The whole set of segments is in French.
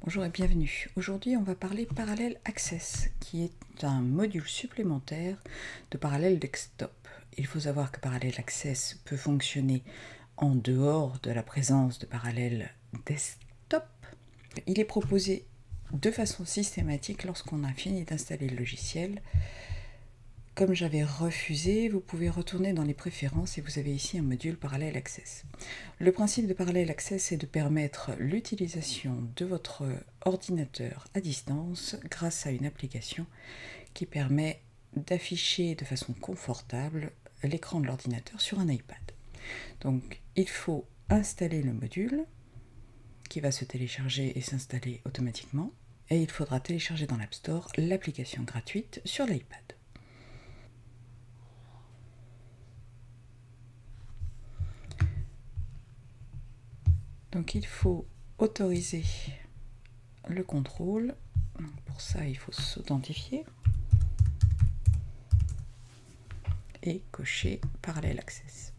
Bonjour et bienvenue. Aujourd'hui, on va parler Parallel Access, qui est un module supplémentaire de Parallel Desktop. Il faut savoir que Parallel Access peut fonctionner en dehors de la présence de Parallel Desktop. Il est proposé de façon systématique lorsqu'on a fini d'installer le logiciel. Comme j'avais refusé, vous pouvez retourner dans les préférences et vous avez ici un module Parallel Access. Le principe de Parallel Access est de permettre l'utilisation de votre ordinateur à distance grâce à une application qui permet d'afficher de façon confortable l'écran de l'ordinateur sur un iPad. Donc il faut installer le module qui va se télécharger et s'installer automatiquement et il faudra télécharger dans l'App Store l'application gratuite sur l'iPad. Donc il faut autoriser le contrôle. Pour ça, il faut s'authentifier et cocher Parallel Access.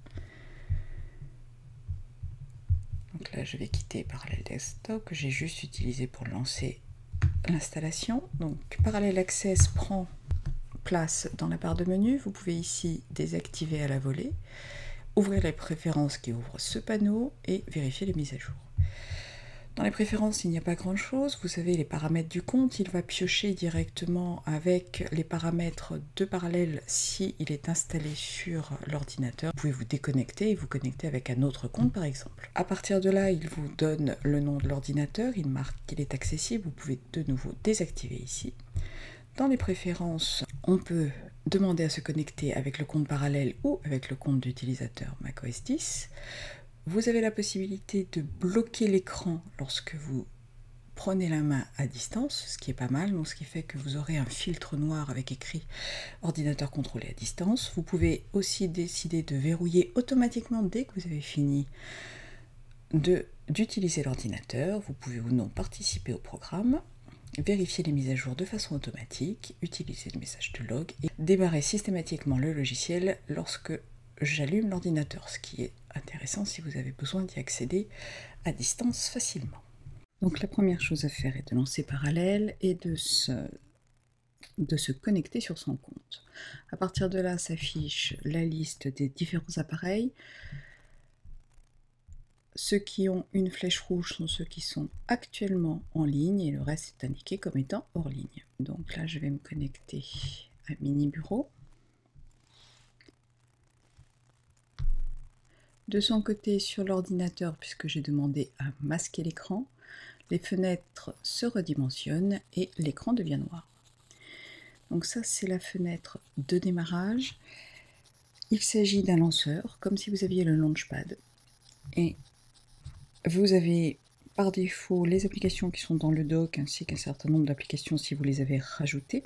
Donc là, je vais quitter Parallel Desktop que j'ai juste utilisé pour lancer l'installation. Donc Parallel Access prend place dans la barre de menu. Vous pouvez ici désactiver à la volée, ouvrir les préférences qui ouvrent ce panneau et vérifier les mises à jour. Dans les préférences, il n'y a pas grand chose. Vous avez les paramètres du compte. Il va piocher directement avec les paramètres de Parallel si il est installé sur l'ordinateur. Vous pouvez vous déconnecter et vous connecter avec un autre compte par exemple. À partir de là, il vous donne le nom de l'ordinateur. Il marque qu'il est accessible. Vous pouvez de nouveau désactiver ici. Dans les préférences, on peut demander à se connecter avec le compte Parallel ou avec le compte d'utilisateur macOS 10. Vous avez la possibilité de bloquer l'écran lorsque vous prenez la main à distance, ce qui est pas mal, donc ce qui fait que vous aurez un filtre noir avec écrit ordinateur contrôlé à distance. Vous pouvez aussi décider de verrouiller automatiquement dès que vous avez fini d'utiliser l'ordinateur. Vous pouvez ou non participer au programme, vérifier les mises à jour de façon automatique, utiliser le message de log et démarrer systématiquement le logiciel lorsque j'allume l'ordinateur, ce qui est intéressant si vous avez besoin d'y accéder à distance facilement. Donc la première chose à faire est de lancer Parallel et de se connecter sur son compte. À partir de là s'affiche la liste des différents appareils. Ceux qui ont une flèche rouge sont ceux qui sont actuellement en ligne et le reste est indiqué comme étant hors ligne. Donc là je vais me connecter à Mini Bureau. De son côté, sur l'ordinateur, puisque j'ai demandé à masquer l'écran, les fenêtres se redimensionnent et l'écran devient noir. Donc ça, c'est la fenêtre de démarrage. Il s'agit d'un lanceur, comme si vous aviez le Launchpad. Et vous avez par défaut les applications qui sont dans le dock, ainsi qu'un certain nombre d'applications si vous les avez rajoutées.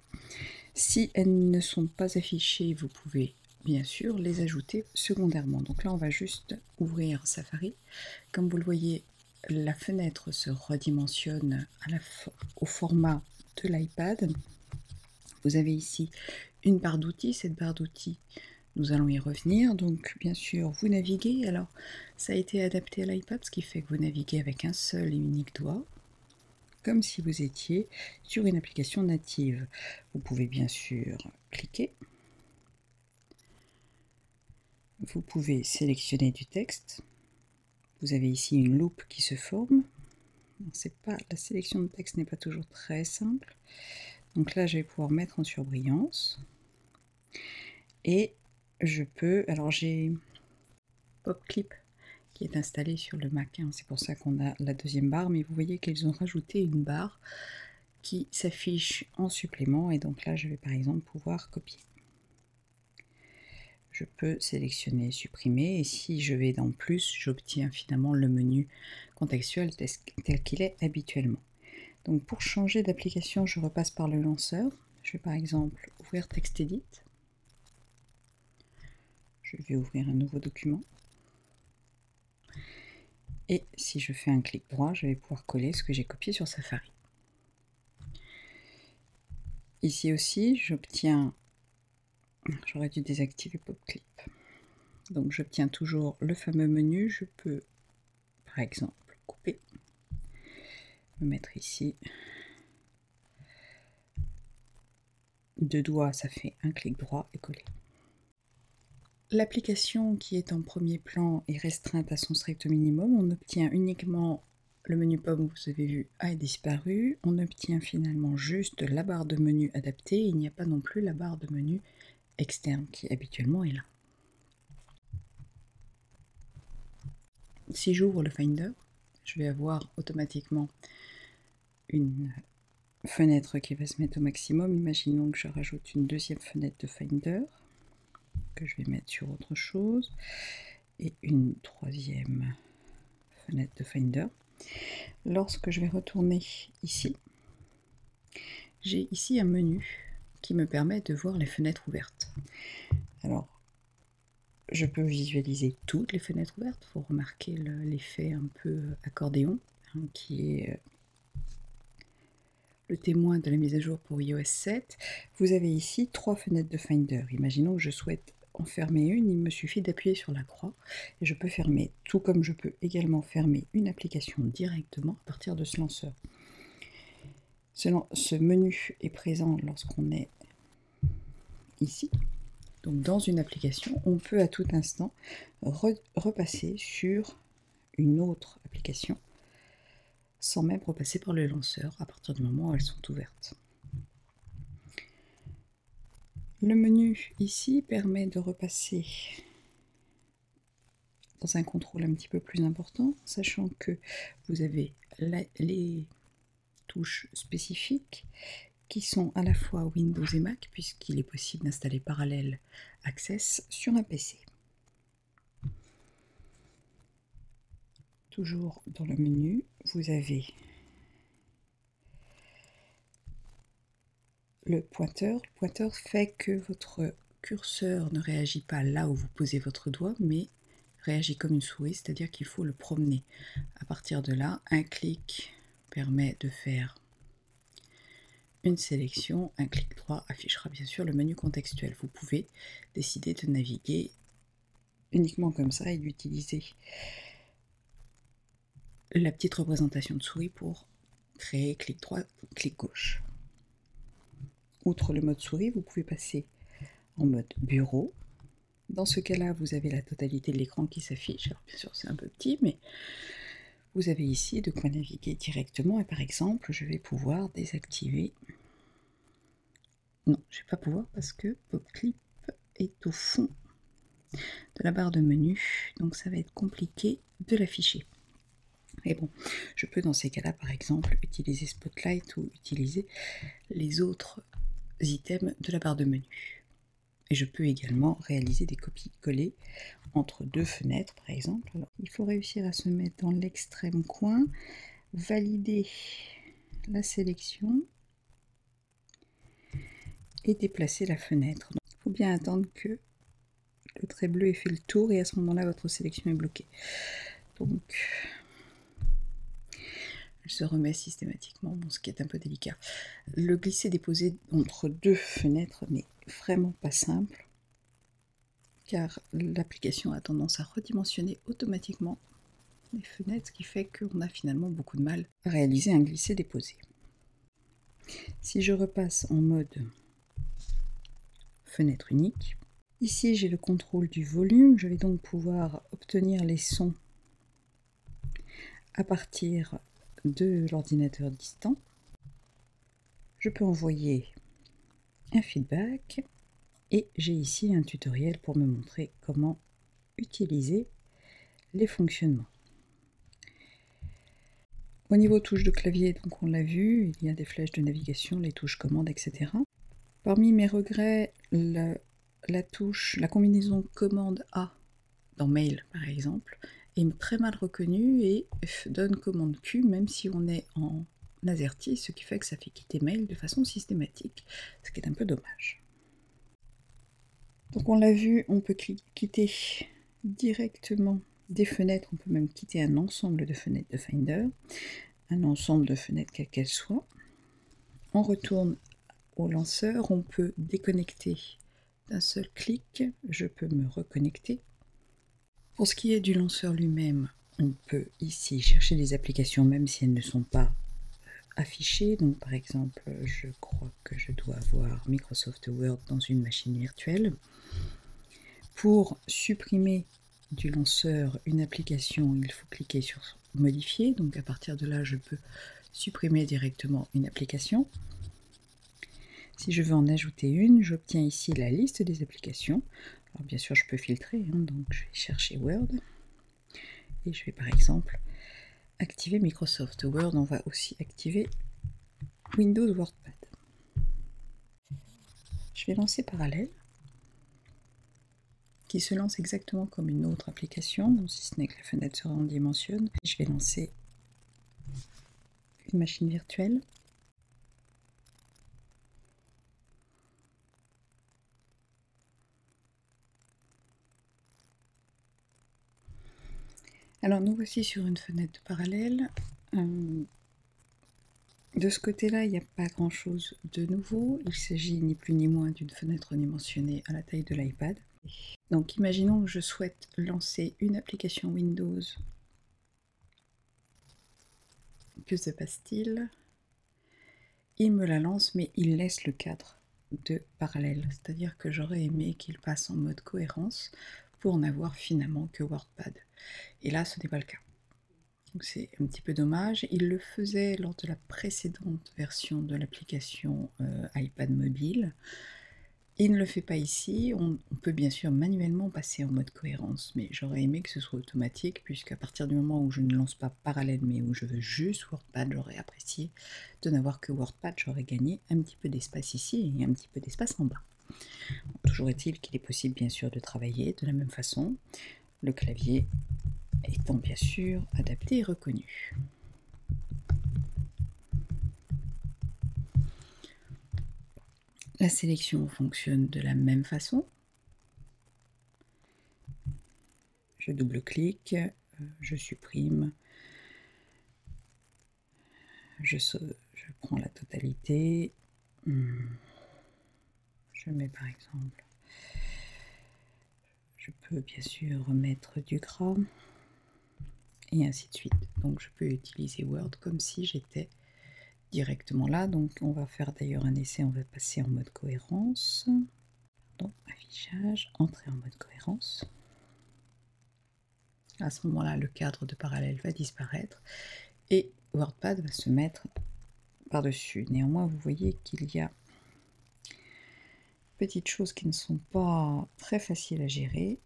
Si elles ne sont pas affichées, vous pouvez bien sûr les ajouter secondairement. Donc là on va juste ouvrir Safari. Comme vous le voyez, la fenêtre se redimensionne au format de l'iPad. Vous avez ici une barre d'outils. Cette barre d'outils, nous allons y revenir. Donc bien sûr vous naviguez. Alors ça a été adapté à l'iPad, ce qui fait que vous naviguez avec un seul et unique doigt, comme si vous étiez sur une application native. Vous pouvez bien sûr cliquer. Vous pouvez sélectionner du texte. Vous avez ici une loupe qui se forme. La sélection de texte n'est pas toujours très simple. Donc là, je vais pouvoir mettre en surbrillance. Et je peux... Alors j'ai PopClip qui est installé sur le Mac. C'est pour ça qu'on a la deuxième barre. Mais vous voyez qu'ils ont rajouté une barre qui s'affiche en supplément. Et donc là, je vais par exemple pouvoir copier. je peux sélectionner, supprimer, et si je vais dans plus, j'obtiens finalement le menu contextuel tel qu'il est habituellement. Donc pour changer d'application, je repasse par le lanceur. Je vais par exemple ouvrir TextEdit. Je vais ouvrir un nouveau document. Et si je fais un clic droit, je vais pouvoir coller ce que j'ai copié sur Safari. Ici aussi, j'obtiens... J'aurais dû désactiver PopClip. Donc j'obtiens toujours le fameux menu. Je peux, par exemple, couper, me mettre ici. 2 doigts, ça fait un clic droit et coller. L'application qui est en premier plan est restreinte à son strict minimum. On obtient uniquement le menu pomme, vous avez vu, a disparu. On obtient finalement juste la barre de menu adaptée. Il n'y a pas non plus la barre de menu externe qui habituellement est là. Si j'ouvre le Finder, je vais avoir automatiquement une fenêtre qui va se mettre au maximum. Imaginons que je rajoute une deuxième fenêtre de Finder, que je vais mettre sur autre chose, et une troisième fenêtre de Finder. Lorsque je vais retourner ici, j'ai ici un menu qui me permet de voir les fenêtres ouvertes. Alors, je peux visualiser toutes les fenêtres ouvertes. Il faut remarquer l'effet un peu accordéon, hein, qui est le témoin de la mise à jour pour iOS 7. Vous avez ici 3 fenêtres de Finder. Imaginons que je souhaite en fermer une, il me suffit d'appuyer sur la croix et je peux fermer, tout comme je peux également fermer une application directement à partir de ce lanceur. Ce menu est présent lorsqu'on est ici. Donc dans une application, on peut à tout instant repasser sur une autre application sans même repasser par le lanceur à partir du moment où elles sont ouvertes. Le menu ici permet de repasser dans un contrôle un petit peu plus important, sachant que vous avez les touches spécifiques qui sont à la fois Windows et Mac, puisqu'il est possible d'installer Parallel Access sur un PC. Toujours dans le menu, vous avez le pointeur. Le pointeur fait que votre curseur ne réagit pas là où vous posez votre doigt, mais réagit comme une souris, c'est-à-dire qu'il faut le promener. À partir de là, un clic permet de faire une sélection, un clic droit affichera bien sûr le menu contextuel. Vous pouvez décider de naviguer uniquement comme ça et d'utiliser la petite représentation de souris pour créer clic droit, clic gauche. Outre le mode souris, vous pouvez passer en mode bureau. Dans ce cas-là, vous avez la totalité de l'écran qui s'affiche. Alors bien sûr, c'est un peu petit, mais vous avez ici de quoi naviguer directement. Et par exemple, je vais pouvoir désactiver... Non, je ne vais pas pouvoir parce que PopClip est au fond de la barre de menu. Donc ça va être compliqué de l'afficher. Et bon, je peux dans ces cas-là, par exemple, utiliser Spotlight ou utiliser les autres items de la barre de menu. Et je peux également réaliser des copies-collées entre 2 fenêtres, par exemple. Alors, il faut réussir à se mettre dans l'extrême coin, valider la sélection et déplacer la fenêtre. Il faut bien attendre que le trait bleu ait fait le tour et à ce moment-là, votre sélection est bloquée. Donc, elle se remet systématiquement, bon, ce qui est un peu délicat. Le glisser-déposer entre 2 fenêtres n'est vraiment pas simple, car l'application a tendance à redimensionner automatiquement les fenêtres, ce qui fait qu'on a finalement beaucoup de mal à réaliser un glisser-déposer. Si je repasse en mode fenêtre unique, ici j'ai le contrôle du volume, je vais donc pouvoir obtenir les sons à partir de l'ordinateur distant. Je peux envoyer un feedback et j'ai ici un tutoriel pour me montrer comment utiliser les fonctionnements. Au niveau touches de clavier, donc on l'a vu, il y a des flèches de navigation, les touches commandes, etc. Parmi mes regrets, le la touche, la combinaison commande A dans Mail par exemple, est très mal reconnue et donne commande Q même si on est en AZERTY, ce qui fait que ça fait quitter Mail de façon systématique, ce qui est un peu dommage. Donc on l'a vu, on peut quitter directement des fenêtres, on peut même quitter un ensemble de fenêtres de Finder, un ensemble de fenêtres quelles qu'elles soient. On retourne au lanceur, on peut déconnecter d'un seul clic, je peux me reconnecter. Pour ce qui est du lanceur lui-même, on peut ici chercher des applications même si elles ne sont pas affichées. Donc par exemple, je crois que je dois avoir Microsoft Word dans une machine virtuelle. Pour supprimer du lanceur une application, il faut cliquer sur modifier. Donc à partir de là, je peux supprimer directement une application. Si je veux en ajouter une, j'obtiens ici la liste des applications. Alors bien sûr, je peux filtrer, donc je vais chercher Word. Et je vais par exemple activer Microsoft Word. On va aussi activer Windows WordPad. Je vais lancer Parallèle, qui se lance exactement comme une autre application, si ce n'est que la fenêtre se redimensionne. Je vais lancer une machine virtuelle. Alors nous voici sur une fenêtre de Parallèle. De ce côté-là, il n'y a pas grand-chose de nouveau. Il s'agit ni plus ni moins d'une fenêtre redimensionnée à la taille de l'iPad. Donc imaginons que je souhaite lancer une application Windows. Que se passe-t-il? Il me la lance, mais il laisse le cadre de Parallèle. C'est-à-dire que j'aurais aimé qu'il passe en mode cohérence pour n'avoir finalement que WordPad. Et là, ce n'est pas le cas. Donc c'est un petit peu dommage. Il le faisait lors de la précédente version de l'application iPad mobile. Il ne le fait pas ici. On peut bien sûr manuellement passer en mode cohérence, mais j'aurais aimé que ce soit automatique, puisqu'à partir du moment où je ne lance pas Parallèle, mais où je veux juste WordPad, j'aurais apprécié de n'avoir que WordPad. J'aurais gagné un petit peu d'espace ici et un petit peu d'espace en bas. Bon, toujours est-il qu'il est possible bien sûr de travailler de la même façon, le clavier étant bien sûr adapté et reconnu. La sélection fonctionne de la même façon. Je double-clique, je supprime, je prends la totalité, je mets par exemple, je peux bien sûr remettre du gras, et ainsi de suite. Donc je peux utiliser Word comme si j'étais directement là. Donc on va faire d'ailleurs un essai, on va passer en mode cohérence. Donc affichage, entrer en mode cohérence. À ce moment-là, le cadre de Parallèle va disparaître et WordPad va se mettre par-dessus. Néanmoins, vous voyez qu'il y a petites choses qui ne sont pas très faciles à gérer.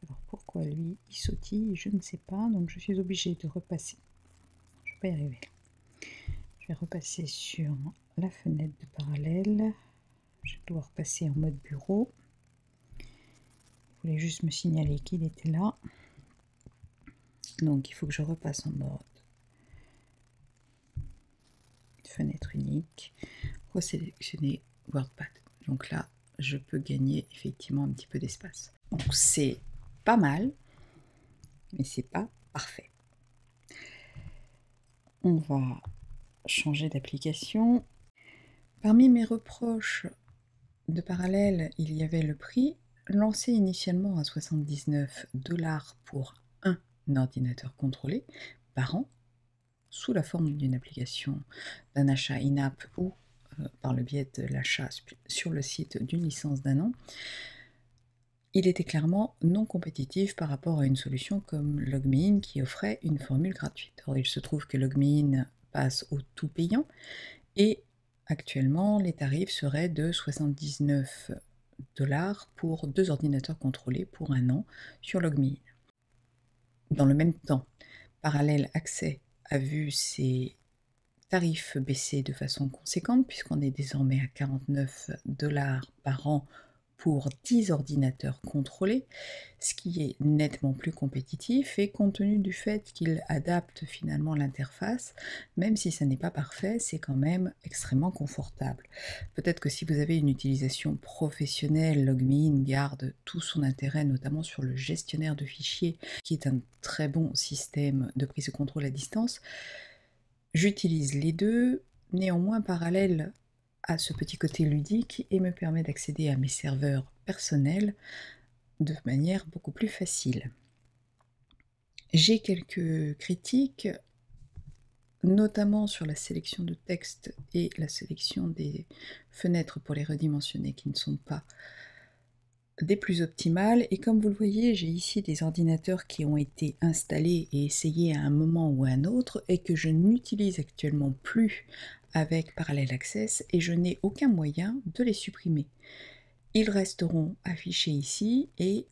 Alors pourquoi lui, il sautille, je ne sais pas. Donc je suis obligée de repasser. Je ne vais pas y arriver. Je vais repasser sur la fenêtre de Parallèle. Je dois repasser en mode bureau. Il voulait juste me signaler qu'il était là. Donc il faut que je repasse en mode fenêtre unique, resélectionner WordPad. Donc là, je peux gagner effectivement un petit peu d'espace. Donc c'est pas mal, mais c'est pas parfait. On va changer d'application. Parmi mes reproches de Parallèle, il y avait le prix, lancé initialement à 79 $ pour un ordinateur contrôlé par an, sous la forme d'une application, d'un achat in-app ou par le biais de l'achat sur le site d'une licence d'un an. Il était clairement non compétitif par rapport à une solution comme LogMeIn qui offrait une formule gratuite. Or, il se trouve que LogMeIn passe au tout payant et actuellement, les tarifs seraient de 79 $ pour 2 ordinateurs contrôlés pour un an sur LogMeIn. Dans le même temps, Parallèle Accès a vu ses tarif baissé de façon conséquente puisqu'on est désormais à 49 $ par an pour 10 ordinateurs contrôlés, ce qui est nettement plus compétitif et compte tenu du fait qu'il adapte finalement l'interface, même si ça n'est pas parfait, c'est quand même extrêmement confortable. Peut-être que si vous avez une utilisation professionnelle, LogMeIn garde tout son intérêt, notamment sur le gestionnaire de fichiers, qui est un très bon système de prise de contrôle à distance. J'utilise les deux, néanmoins parallèle à ce petit côté ludique et me permet d'accéder à mes serveurs personnels de manière beaucoup plus facile. J'ai quelques critiques, notamment sur la sélection de texte et la sélection des fenêtres pour les redimensionner qui ne sont pas des plus optimales. Et comme vous le voyez, j'ai ici des ordinateurs qui ont été installés et essayés à un moment ou à un autre et que je n'utilise actuellement plus avec Parallel Access et je n'ai aucun moyen de les supprimer. Ils resteront affichés ici et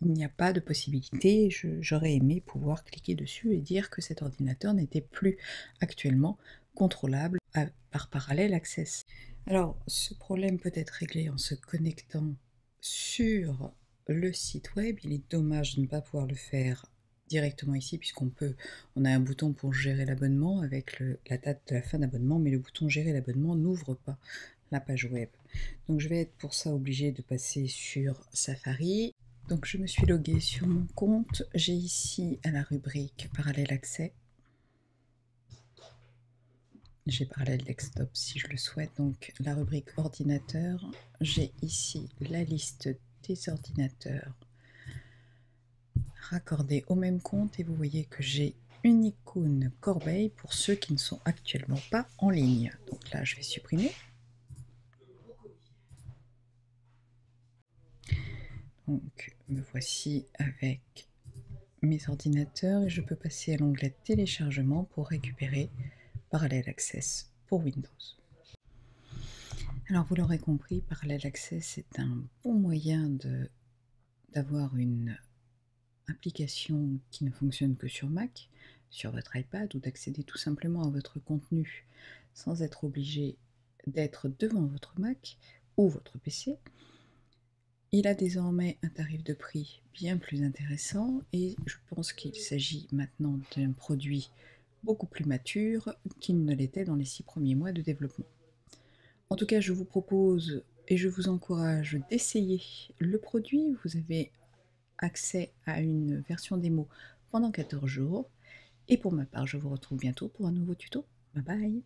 il n'y a pas de possibilité, j'aurais aimé pouvoir cliquer dessus et dire que cet ordinateur n'était plus actuellement contrôlable par Parallel Access. Alors, ce problème peut être réglé en se connectant sur le site web. Il est dommage de ne pas pouvoir le faire directement ici on a un bouton pour gérer l'abonnement avec la date de la fin d'abonnement, mais le bouton gérer l'abonnement n'ouvre pas la page web. Donc je vais être pour ça obligée de passer sur Safari. Donc je me suis loguée sur mon compte, j'ai ici à la rubrique Parallel Accès. J'ai Parallel Desktop si je le souhaite, donc la rubrique ordinateur, j'ai ici la liste des ordinateurs raccordés au même compte et vous voyez que j'ai une icône corbeille pour ceux qui ne sont actuellement pas en ligne. Donc là je vais supprimer. Donc me voici avec mes ordinateurs et je peux passer à l'onglet téléchargement pour récupérer Parallel Access pour Windows. Alors vous l'aurez compris, Parallel Access est un bon moyen d'avoir une application qui ne fonctionne que sur Mac, sur votre iPad, ou d'accéder tout simplement à votre contenu sans être obligé d'être devant votre Mac ou votre PC. Il a désormais un tarif de prix bien plus intéressant et je pense qu'il s'agit maintenant d'un produit beaucoup plus mature qu'il ne l'était dans les 6 premiers mois de développement. En tout cas, je vous propose et je vous encourage d'essayer le produit. Vous avez accès à une version démo pendant 14 jours. Et pour ma part, je vous retrouve bientôt pour un nouveau tuto. Bye bye!